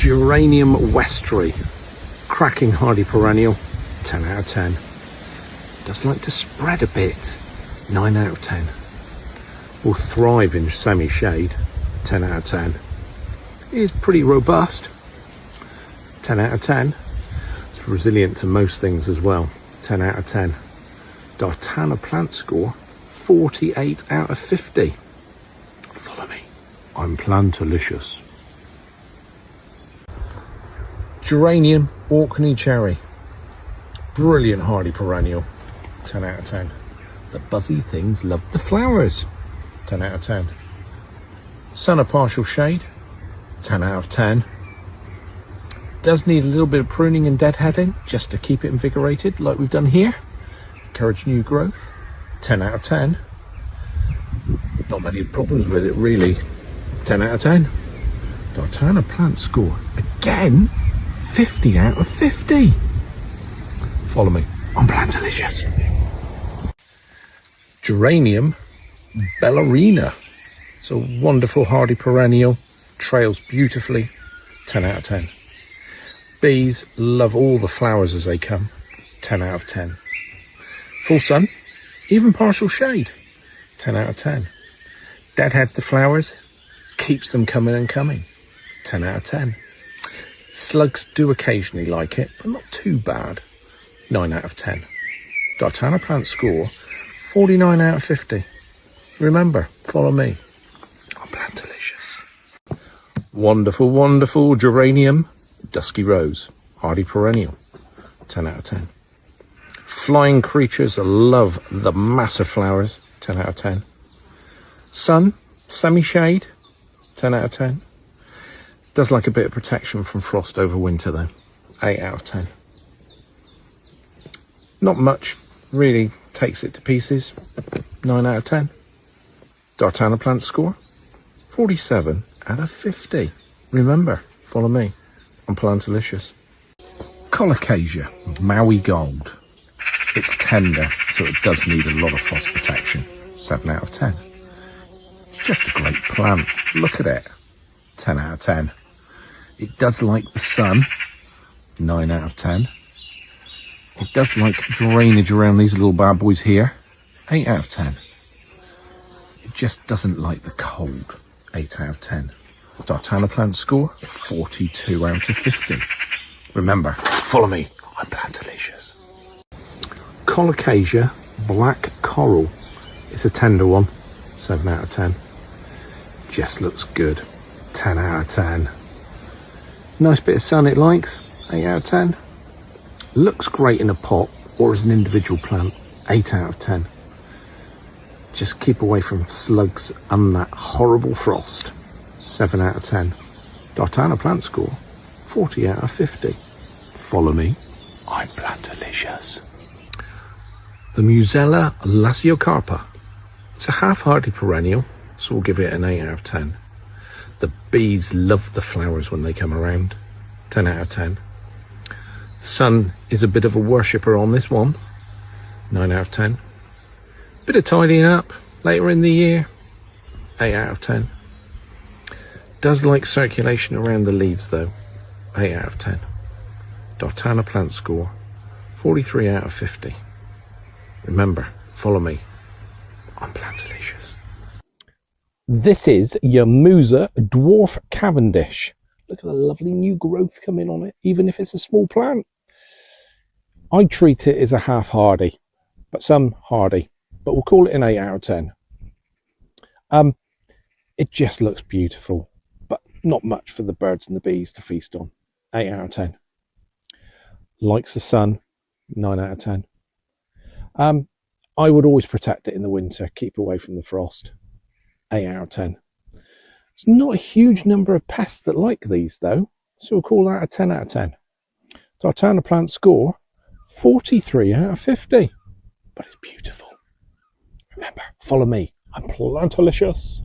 Geranium Westry, cracking hardy perennial, 10 out of 10. Does like to spread a bit, 9 out of 10. Will thrive in semi-shade, 10 out of 10. Is pretty robust, 10 out of 10. It's resilient to most things as well, 10 out of 10. Dartana Plant score, 48 out of 50. Follow me, I'm Plantalicious. Geranium Orkney Cherry, brilliant hardy perennial, 10 out of 10. The buzzy things love the flowers, 10 out of 10. Sun of partial shade, 10 out of 10. Does need a little bit of pruning and deadheading just to keep it invigorated like we've done here. Encourage new growth, 10 out of 10. Not many problems with it really, 10 out of 10. Dartana Plant score, again, 50 out of 50. Follow me, I'm Plantalicious. Geranium Ballerina. It's a wonderful hardy perennial, trails beautifully, 10 out of 10. Bees love all the flowers as they come, 10 out of 10. Full sun, even partial shade, 10 out of 10. Deadhead the flowers, keeps them coming and coming, 10 out of 10. Slugs do occasionally like it, but not too bad, 9 out of 10. Dartana Plant score, 49 out of 50. Remember, follow me, I'm Plantalicious. Wonderful, wonderful Geranium Dusky Rose, hardy perennial, 10 out of 10. Flying creatures love the massive flowers, 10 out of 10. Sun, semi-shade, 10 out of 10. Does like a bit of protection from frost over winter though, 8 out of 10. Not much really takes it to pieces, 9 out of 10. Dartana Plant score, 47 out of 50. Remember, follow me, I'm Plantalicious. Colocasia Maui Gold. It's tender, so it does need a lot of frost protection, 7 out of 10. It's just a great plant, look at it, 10 out of 10. It does like the sun, 9 out of 10. It does like drainage around these little bad boys here, 8 out of 10. It just doesn't like the cold, 8 out of 10. Dartana Plant score, 42 out of 50. Remember, follow me, I'm Plantalicious. Colocasia Black Coral. It's a tender one, 7 out of 10. Just looks good, 10 out of 10. Nice bit of sun it likes, 8 out of 10. Looks great in a pot or as an individual plant, 8 out of 10. Just keep away from slugs and that horrible frost, 7 out of 10. Dartana Plant score, 40 out of 50. Follow me, I'm Plantalicious. The Musella Lasiocarpa. It's a half-hardy perennial, so we'll give it an 8 out of 10. The bees love the flowers when they come around, 10 out of 10. The sun is a bit of a worshipper on this one, 9 out of 10. Bit of tidying up later in the year, 8 out of 10. Does like circulation around the leaves though, 8 out of 10. Dartana Plant score, 43 out of 50. Remember, follow me, I'm Plantalicious. This is your Musa Dwarf Cavendish. Look at the lovely new growth coming on it, even if it's a small plant. I treat it as a half hardy, but some hardy, but we'll call it an 8 out of 10. It just looks beautiful, but not much for the birds and the bees to feast on, 8 out of 10. Likes the sun, 9 out of 10. I would always protect it in the winter, keep away from the frost, 8 out of 10. It's not a huge number of pests that like these though, so we'll call that a 10 out of 10. Dartana Plant score, 43 out of 50. But it's beautiful. Remember, follow me, I'm Plantalicious.